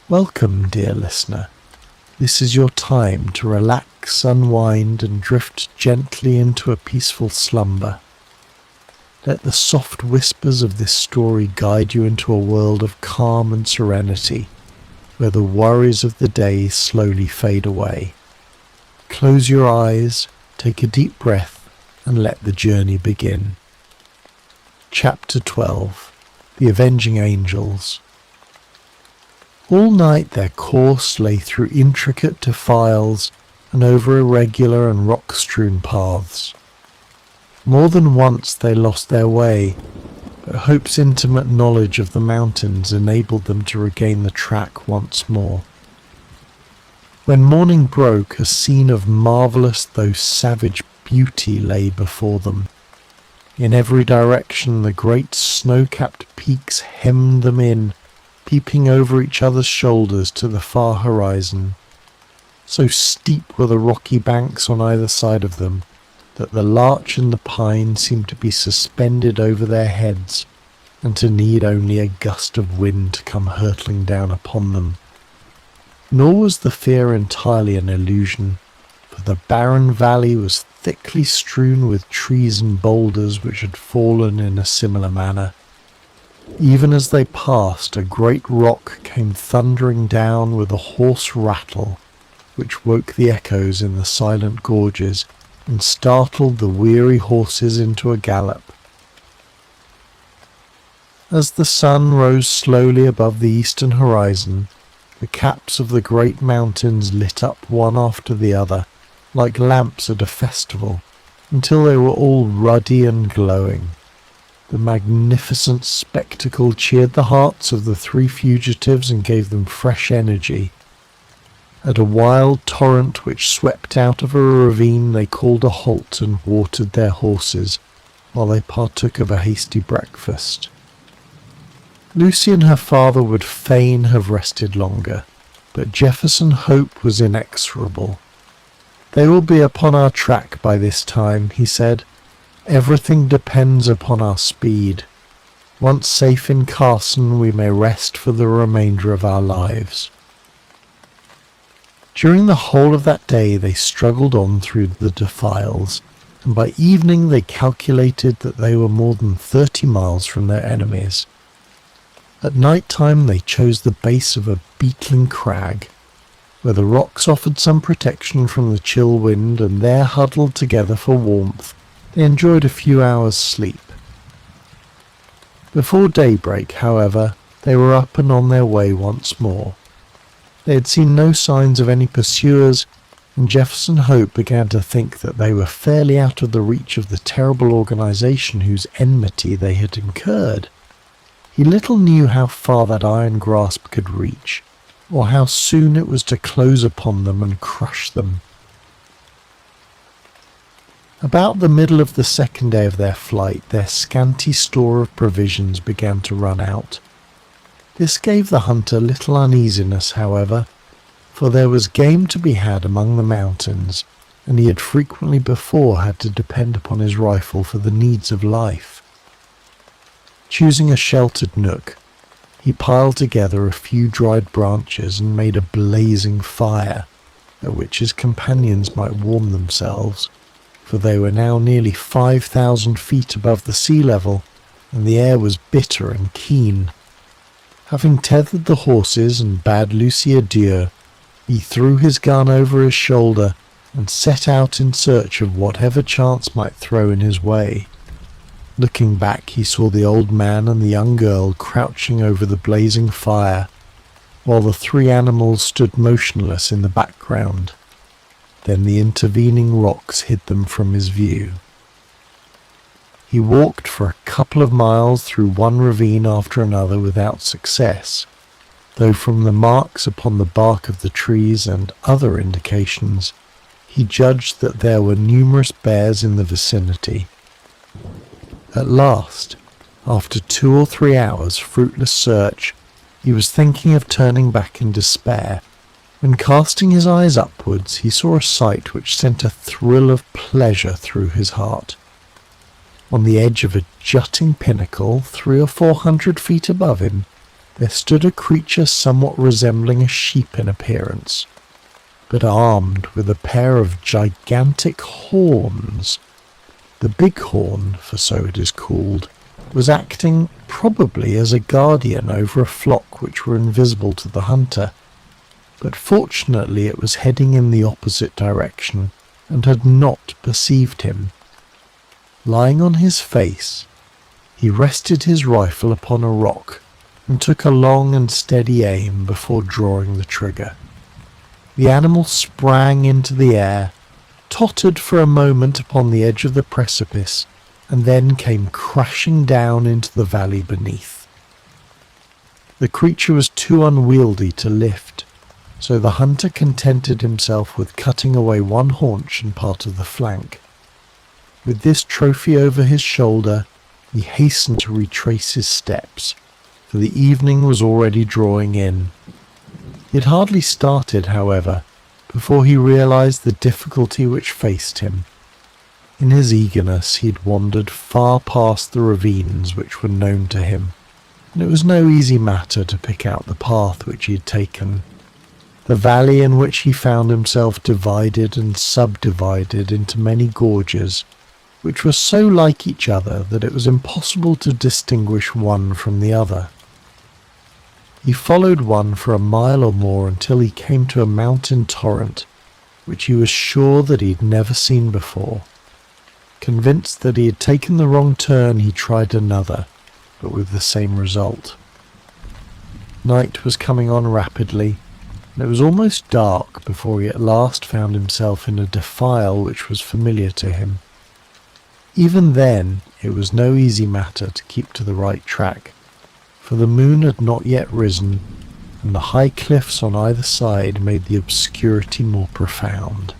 Welcome, dear listener. This is your time to relax, unwind, and drift gently into a peaceful slumber. Let the soft whispers of this story guide you into a world of calm and serenity, where the worries of the day slowly fade away. Close your eyes, take a deep breath, and let the journey begin. Chapter 12. The Avenging Angels. All night their course lay through intricate defiles and over irregular and rock-strewn paths. More than once they lost their way, but Hope's intimate knowledge of the mountains enabled them to regain the track once more. When morning broke, a scene of marvellous though savage beauty lay before them. In every direction the great snow-capped peaks hemmed them in, peeping over each other's shoulders to the far horizon. So steep were the rocky banks on either side of them, that the larch and the pine seemed to be suspended over their heads, and to need only a gust of wind to come hurtling down upon them. Nor was the fear entirely an illusion, for the barren valley was thickly strewn with trees and boulders which had fallen in a similar manner. Even as they passed, a great rock came thundering down with a hoarse rattle, which woke the echoes in the silent gorges and startled the weary horses into a gallop. As the sun rose slowly above the eastern horizon, the caps of the great mountains lit up one after the other, like lamps at a festival, until they were all ruddy and glowing. The magnificent spectacle cheered the hearts of the three fugitives and gave them fresh energy. At a wild torrent which swept out of a ravine they called a halt and watered their horses, while they partook of a hasty breakfast. Lucy and her father would fain have rested longer, but Jefferson Hope was inexorable. "They will be upon our track by this time," he said. "Everything depends upon our speed. Once safe in Carson, we may rest for the remainder of our lives." During the whole of that day they struggled on through the defiles, and by evening they calculated that they were more than 30 miles from their enemies. At night time they chose the base of a beetling crag, where the rocks offered some protection from the chill wind, and there, huddled together for warmth, they enjoyed a few hours' sleep. Before daybreak, however, they were up and on their way once more. They had seen no signs of any pursuers, and Jefferson Hope began to think that they were fairly out of the reach of the terrible organization whose enmity they had incurred. He little knew how far that iron grasp could reach, or how soon it was to close upon them and crush them. About the middle of the second day of their flight, their scanty store of provisions began to run out. This gave the hunter little uneasiness, however, for there was game to be had among the mountains, and he had frequently before had to depend upon his rifle for the needs of life. Choosing a sheltered nook, he piled together a few dried branches and made a blazing fire, at which his companions might warm themselves, for they were now nearly 5,000 feet above the sea level, and the air was bitter and keen. Having tethered the horses and bade Lucy adieu, he threw his gun over his shoulder and set out in search of whatever chance might throw in his way. Looking back, he saw the old man and the young girl crouching over the blazing fire, while the three animals stood motionless in the background. Then the intervening rocks hid them from his view. He walked for a couple of miles through one ravine after another without success, though from the marks upon the bark of the trees and other indications, he judged that there were numerous bears in the vicinity. At last, after 2 or 3 hours' fruitless search, he was thinking of turning back in despair, when casting his eyes upwards he saw a sight which sent a thrill of pleasure through his heart. On the edge of a jutting pinnacle, 300 or 400 feet above him, there stood a creature somewhat resembling a sheep in appearance, but armed with a pair of gigantic horns. The bighorn, for so it is called, was acting probably as a guardian over a flock which were invisible to the hunter, but fortunately it was heading in the opposite direction and had not perceived him. Lying on his face, he rested his rifle upon a rock and took a long and steady aim before drawing the trigger. The animal sprang into the air, tottered for a moment upon the edge of the precipice, and then came crashing down into the valley beneath. The creature was too unwieldy to lift, so the hunter contented himself with cutting away one haunch and part of the flank. With this trophy over his shoulder, he hastened to retrace his steps, for the evening was already drawing in. He had hardly started, however, before he realized the difficulty which faced him. In his eagerness he had wandered far past the ravines which were known to him, and it was no easy matter to pick out the path which he had taken. The valley in which he found himself divided and subdivided into many gorges, which were so like each other that it was impossible to distinguish one from the other. He followed one for a mile or more until he came to a mountain torrent, which he was sure that he had never seen before. Convinced that he had taken the wrong turn, he tried another, but with the same result. Night was coming on rapidly, and it was almost dark before he at last found himself in a defile which was familiar to him. Even then, it was no easy matter to keep to the right track, for the moon had not yet risen, and the high cliffs on either side made the obscurity more profound.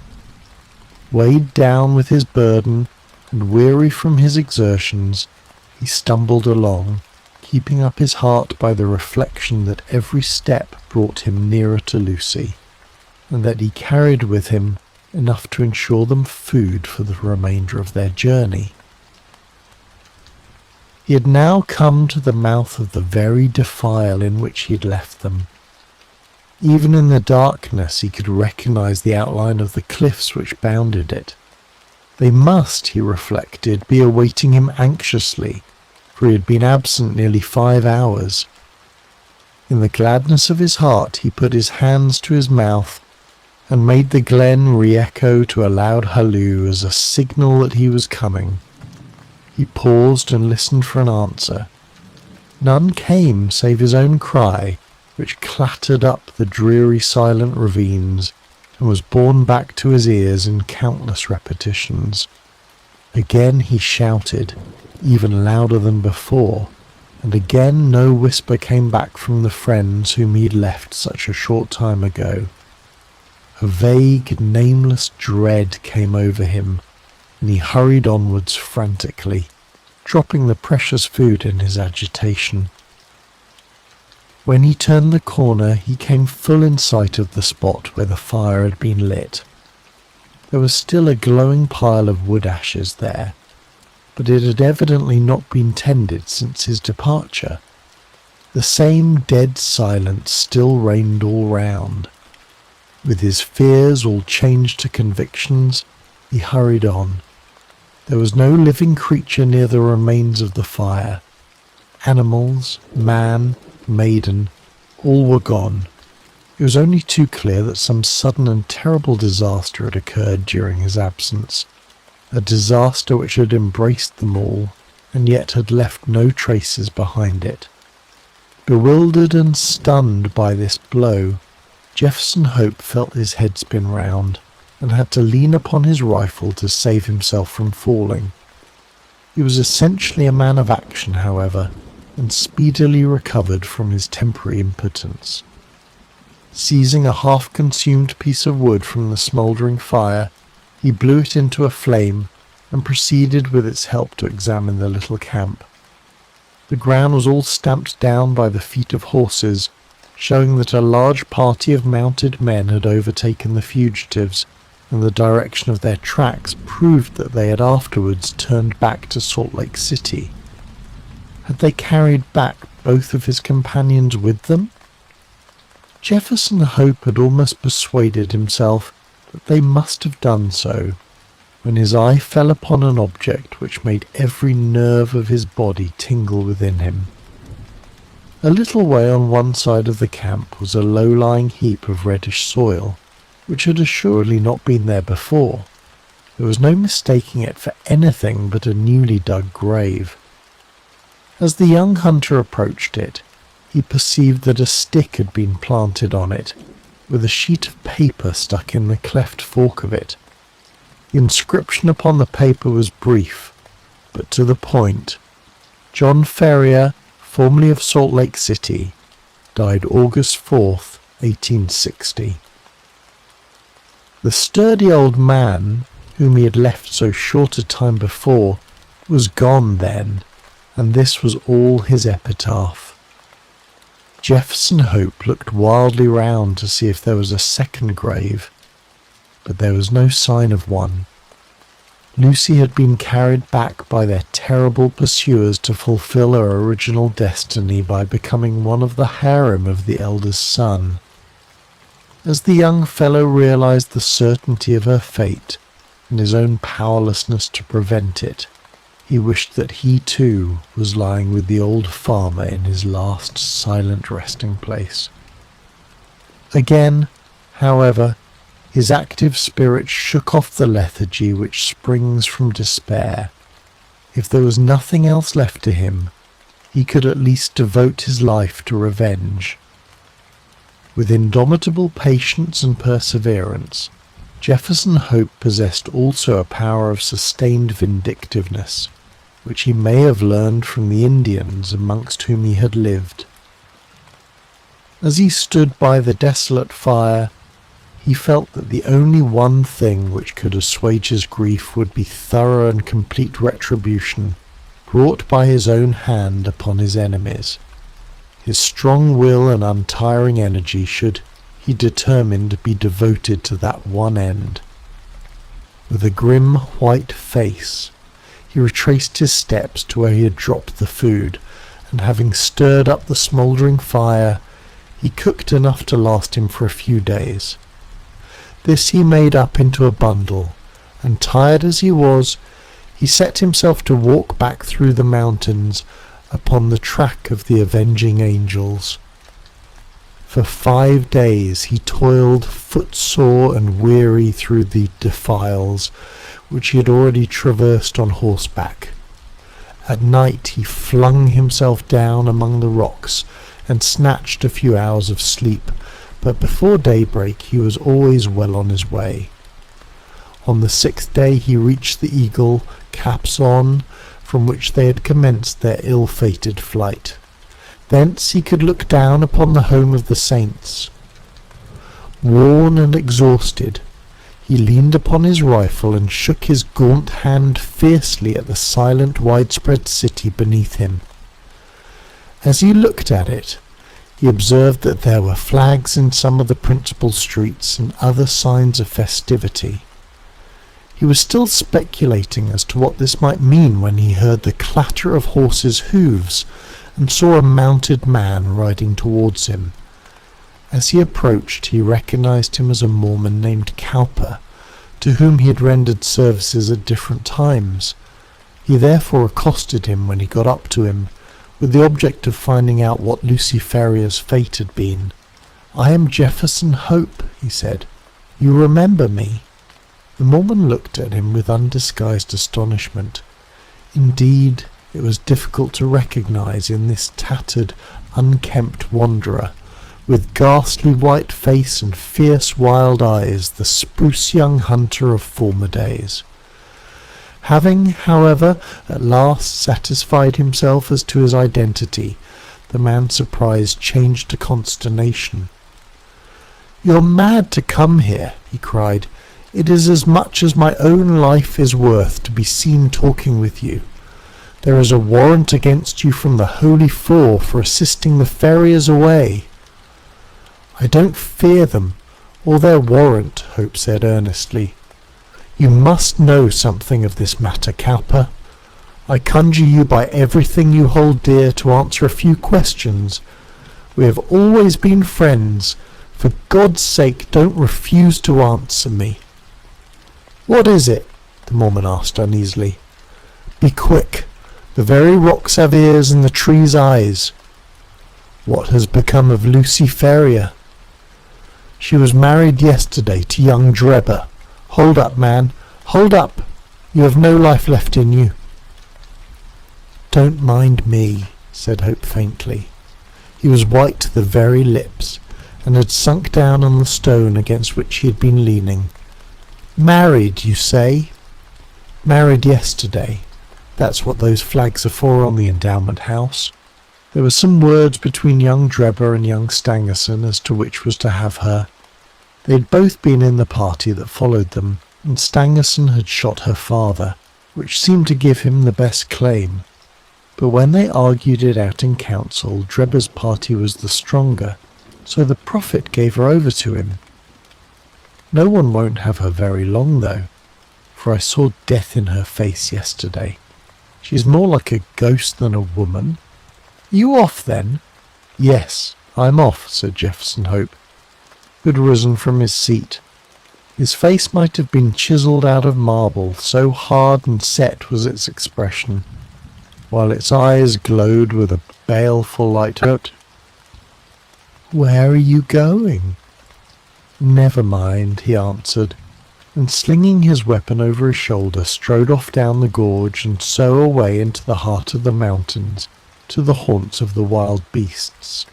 Weighed down with his burden, and weary from his exertions, he stumbled along, keeping up his heart by the reflection that every step brought him nearer to Lucy, and that he carried with him enough to ensure them food for the remainder of their journey. He had now come to the mouth of the very defile in which he had left them. Even in the darkness he could recognize the outline of the cliffs which bounded it. They must, he reflected, be awaiting him anxiously, for he had been absent nearly 5 hours. In the gladness of his heart he put his hands to his mouth and made the glen re-echo to a loud halloo as a signal that he was coming. He paused and listened for an answer. None came save his own cry, which clattered up the dreary silent ravines and was borne back to his ears in countless repetitions. Again he shouted, even louder than before, and again no whisper came back from the friends whom he had left such a short time ago. A vague, nameless dread came over him, and he hurried onwards frantically, dropping the precious food in his agitation. When he turned the corner, he came full in sight of the spot where the fire had been lit. There was still a glowing pile of wood ashes there, but it had evidently not been tended since his departure. The same dead silence still reigned all round. With his fears all changed to convictions, he hurried on. There was no living creature near the remains of the fire. Animals, man, maiden, all were gone. It was only too clear that some sudden and terrible disaster had occurred during his absence, a disaster which had embraced them all, and yet had left no traces behind it. Bewildered and stunned by this blow, Jefferson Hope felt his head spin round, and had to lean upon his rifle to save himself from falling. He was essentially a man of action, however, and speedily recovered from his temporary impotence. Seizing a half-consumed piece of wood from the smouldering fire, he blew it into a flame and proceeded with its help to examine the little camp. The ground was all stamped down by the feet of horses, showing that a large party of mounted men had overtaken the fugitives, and the direction of their tracks proved that they had afterwards turned back to Salt Lake City. Had they carried back both of his companions with them? Jefferson Hope had almost persuaded himself that they must have done so, when his eye fell upon an object which made every nerve of his body tingle within him. A little way on one side of the camp was a low-lying heap of reddish soil, which had assuredly not been there before. There was no mistaking it for anything but a newly dug grave. As the young hunter approached it, he perceived that a stick had been planted on it, with a sheet of paper stuck in the cleft fork of it. The inscription upon the paper was brief, but to the point. John Ferrier, formerly of Salt Lake City, died August 4th, 1860. The sturdy old man, whom he had left so short a time before, was gone then, and this was all his epitaph. Jefferson Hope looked wildly round to see if there was a second grave, but there was no sign of one. Lucy had been carried back by their terrible pursuers to fulfill her original destiny by becoming one of the harem of the eldest son. As the young fellow realized the certainty of her fate and his own powerlessness to prevent it, he wished that he too was lying with the old farmer in his last silent resting place. Again, however, his active spirit shook off the lethargy which springs from despair. If there was nothing else left to him, he could at least devote his life to revenge. With indomitable patience and perseverance, Jefferson Hope possessed also a power of sustained vindictiveness, which he may have learned from the Indians amongst whom he had lived. As he stood by the desolate fire, he felt that the only one thing which could assuage his grief would be thorough and complete retribution, brought by his own hand upon his enemies. His strong will and untiring energy should, he determined, be devoted to that one end. With a grim white face, he retraced his steps to where he had dropped the food, and having stirred up the smouldering fire, he cooked enough to last him for a few days. This he made up into a bundle, and tired as he was, he set himself to walk back through the mountains upon the track of the Avenging Angels. For 5 days he toiled footsore and weary through the defiles, which he had already traversed on horseback. At night he flung himself down among the rocks and snatched a few hours of sleep, but before daybreak he was always well on his way. On the 6th day he reached the Eagle, caps on, from which they had commenced their ill-fated flight. Thence he could look down upon the home of the saints. Worn and exhausted, he leaned upon his rifle and shook his gaunt hand fiercely at the silent, widespread city beneath him. As he looked at it, he observed that there were flags in some of the principal streets and other signs of festivity. He was still speculating as to what this might mean when he heard the clatter of horses' hoofs and saw a mounted man riding towards him. As he approached, he recognized him as a Mormon named Cowper, to whom he had rendered services at different times. He therefore accosted him when he got up to him, with the object of finding out what Lucy Ferrier's fate had been. "I am Jefferson Hope," he said. "You remember me?" The Mormon looked at him with undisguised astonishment. Indeed, it was difficult to recognize in this tattered, unkempt wanderer, with ghastly white face and fierce wild eyes, the spruce young hunter of former days. Having, however, at last satisfied himself as to his identity, the man's surprise changed to consternation. "You're mad to come here," he cried. "It is as much as my own life is worth to be seen talking with you. There is a warrant against you from the Holy Four for assisting the Ferriers away." "I don't fear them, or their warrant," Hope said earnestly. "You must know something of this matter, Cowper. I conjure you by everything you hold dear to answer a few questions. We have always been friends. For God's sake, don't refuse to answer me." "What is it?" the Mormon asked uneasily. "Be quick. The very rocks have ears and the trees eyes." "What has become of Lucy Ferrier?" "She was married yesterday to young Drebber. Hold up, man. Hold up. You have no life left in you." "Don't mind me," said Hope faintly. He was white to the very lips, and had sunk down on the stone against which he had been leaning. "Married, you say?" "Married yesterday. That's what those flags are for on the endowment house." There were some words between young Drebber and young Stangerson as to which was to have her. They had both been in the party that followed them, and Stangerson had shot her father, which seemed to give him the best claim. But when they argued it out in council, Drebber's party was the stronger, so the prophet gave her over to him. No one won't have her very long, though, for I saw death in her face yesterday. She's more like a ghost than a woman. "Are you off, then?" "Yes, I'm off," said Jefferson Hope, who had risen from his seat. His face might have been chiselled out of marble, so hard and set was its expression, while its eyes glowed with a baleful light. "Where are you going?" "Never mind," he answered, and slinging his weapon over his shoulder, strode off down the gorge and so away into the heart of the mountains, to the haunts of the wild beasts.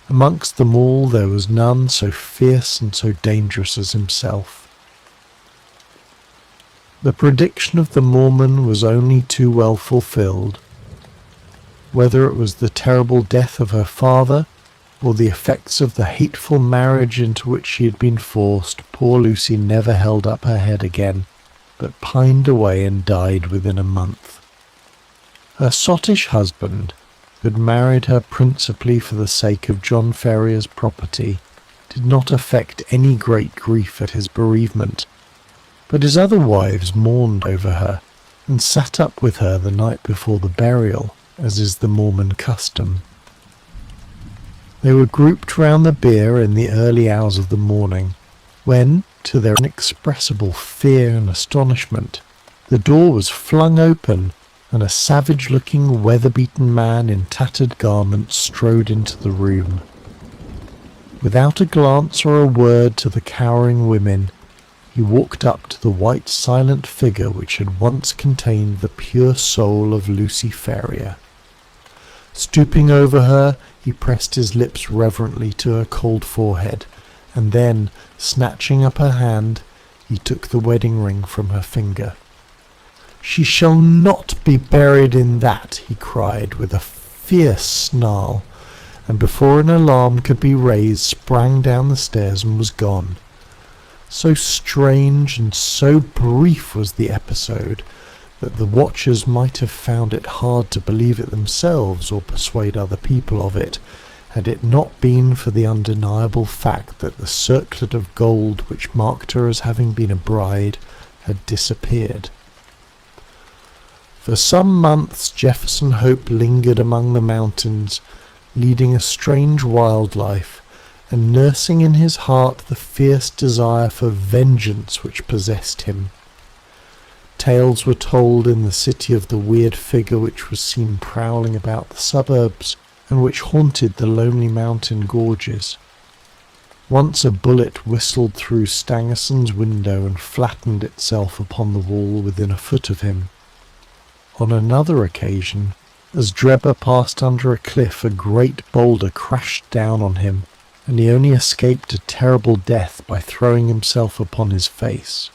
Amongst them all there was none so fierce and so dangerous as himself. The prediction of the Mormon was only too well fulfilled. Whether it was the terrible death of her father, or the effects of the hateful marriage into which she had been forced, poor Lucy never held up her head again, but pined away and died within a month. Her sottish husband, who had married her principally for the sake of John Ferrier's property, did not affect any great grief at his bereavement, but his other wives mourned over her, and sat up with her the night before the burial, as is the Mormon custom. They were grouped round the bier in the early hours of the morning, when, to their inexpressible fear and astonishment, the door was flung open, and a savage-looking, weather-beaten man in tattered garments strode into the room. Without a glance or a word to the cowering women, he walked up to the white, silent figure which had once contained the pure soul of Lucy Ferrier. Stooping over her, he pressed his lips reverently to her cold forehead, and then, snatching up her hand, he took the wedding ring from her finger. "She shall not be buried in that," he cried with a fierce snarl, and before an alarm could be raised, sprang down the stairs and was gone. So strange and so brief was the episode that the watchers might have found it hard to believe it themselves or persuade other people of it, had it not been for the undeniable fact that the circlet of gold which marked her as having been a bride had disappeared. For some months Jefferson Hope lingered among the mountains, leading a strange wild life, and nursing in his heart the fierce desire for vengeance which possessed him. Tales were told in the city of the weird figure which was seen prowling about the suburbs, and which haunted the lonely mountain gorges. Once a bullet whistled through Stangerson's window and flattened itself upon the wall within a foot of him. On another occasion, as Drebber passed under a cliff, a great boulder crashed down on him, and he only escaped a terrible death by throwing himself upon his face.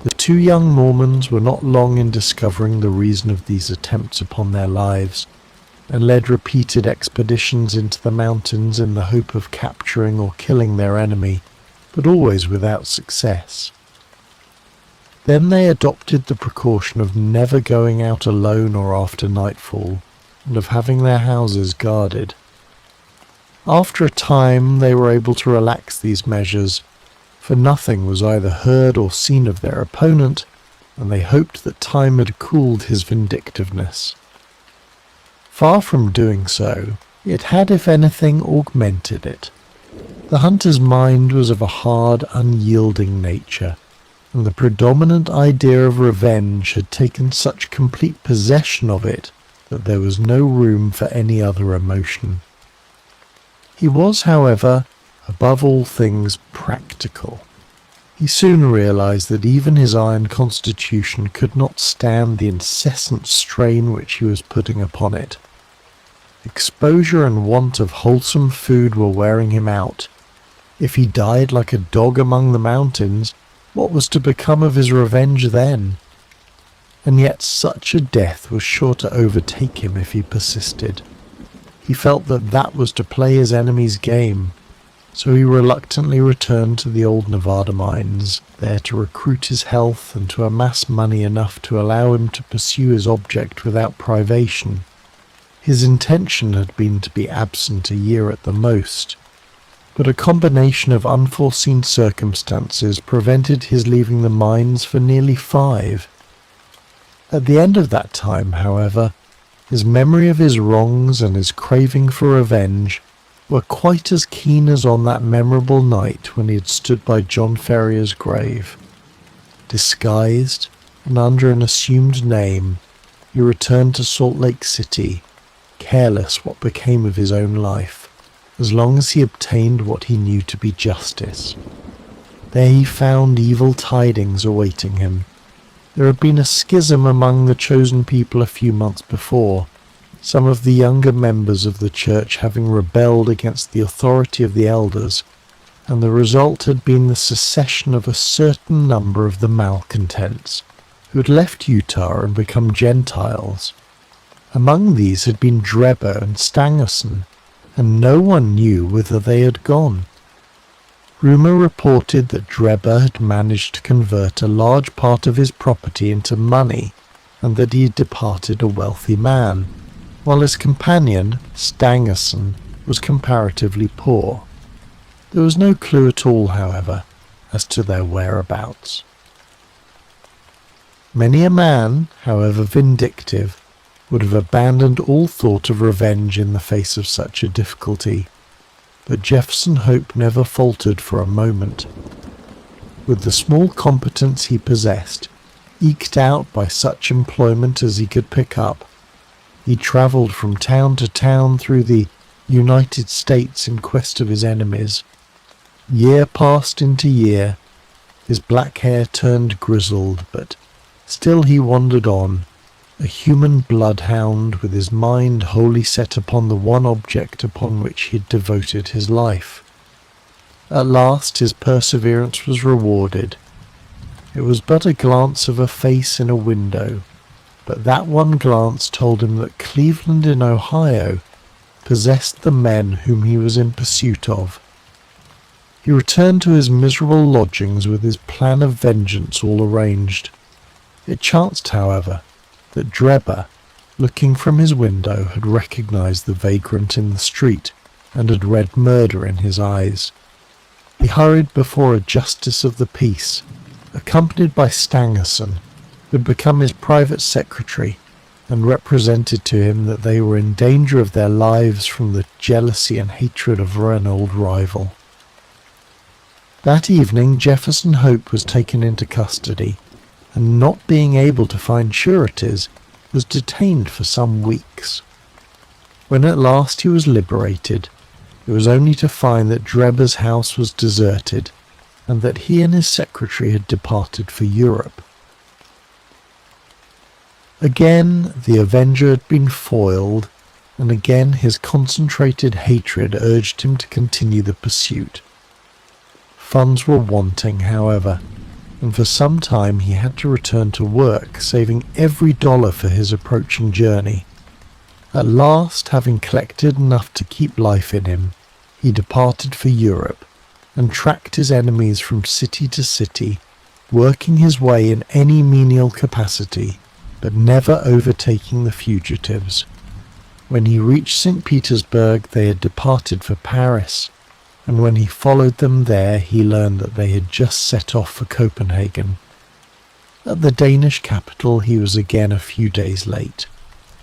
The two young Mormons were not long in discovering the reason of these attempts upon their lives, and led repeated expeditions into the mountains in the hope of capturing or killing their enemy, but always without success. Then they adopted the precaution of never going out alone or after nightfall, and of having their houses guarded. After a time they were able to relax these measures, for nothing was either heard or seen of their opponent, and they hoped that time had cooled his vindictiveness. Far from doing so, it had, if anything, augmented it. The hunter's mind was of a hard, unyielding nature, and the predominant idea of revenge had taken such complete possession of it that there was no room for any other emotion. He was, however, above all things practical. He soon realized that even his iron constitution could not stand the incessant strain which he was putting upon it. Exposure and want of wholesome food were wearing him out. If he died like a dog among the mountains, what was to become of his revenge then? And yet such a death was sure to overtake him if he persisted. He felt that that was to play his enemy's game, so he reluctantly returned to the old Nevada mines, there to recruit his health and to amass money enough to allow him to pursue his object without privation. His intention had been to be absent a year at the most, but a combination of unforeseen circumstances prevented his leaving the mines for nearly 5. At the end of that time, however, his memory of his wrongs and his craving for revenge were quite as keen as on that memorable night when he had stood by John Ferrier's grave. Disguised and under an assumed name, he returned to Salt Lake City, careless what became of his own life, as long as he obtained what he knew to be justice. There he found evil tidings awaiting him. There had been a schism among the chosen people a few months before, some of the younger members of the church having rebelled against the authority of the elders, and the result had been the secession of a certain number of the malcontents, who had left Utah and become Gentiles. Among these had been Drebber and Stangerson, and no one knew whither they had gone. Rumour reported that Drebber had managed to convert a large part of his property into money, and that he had departed a wealthy man, while his companion, Stangerson, was comparatively poor. There was no clue at all, however, as to their whereabouts. Many a man, however vindictive, would have abandoned all thought of revenge in the face of such a difficulty, but Jefferson Hope never faltered for a moment. With the small competence he possessed, eked out by such employment as he could pick up, he travelled from town to town through the United States in quest of his enemies. Year passed into year, his black hair turned grizzled, but still he wandered on, a human bloodhound with his mind wholly set upon the one object upon which he had devoted his life. At last his perseverance was rewarded. It was but a glance of a face in a window, but that one glance told him that Cleveland in Ohio possessed the men whom he was in pursuit of. He returned to his miserable lodgings with his plan of vengeance all arranged. It chanced, however, that Drebber, looking from his window, had recognized the vagrant in the street, and had read murder in his eyes. He hurried before a justice of the peace, accompanied by Stangerson, who had become his private secretary, and represented to him that they were in danger of their lives from the jealousy and hatred of an old rival. That evening Jefferson Hope was taken into custody, and not being able to find sureties, was detained for some weeks. When at last he was liberated, it was only to find that Drebber's house was deserted, and that he and his secretary had departed for Europe. Again the Avenger had been foiled, and again his concentrated hatred urged him to continue the pursuit. Funds were wanting, however, and for some time he had to return to work, saving every dollar for his approaching journey. At last, having collected enough to keep life in him, he departed for Europe, and tracked his enemies from city to city, working his way in any menial capacity, but never overtaking the fugitives. When he reached St. Petersburg, they had departed for Paris, and when he followed them there, he learned that they had just set off for Copenhagen. At the Danish capital he was again a few days late,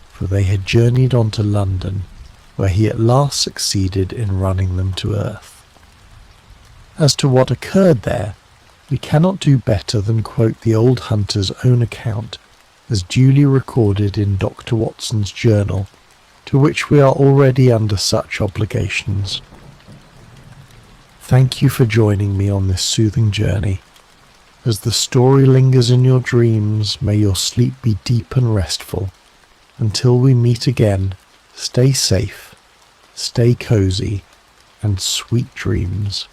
for they had journeyed on to London, where he at last succeeded in running them to earth. As to what occurred there, we cannot do better than quote the old hunter's own account as duly recorded in Dr. Watson's journal, to which we are already under such obligations. Thank you for joining me on this soothing journey. As the story lingers in your dreams, may your sleep be deep and restful. Until we meet again, stay safe, stay cozy, and sweet dreams.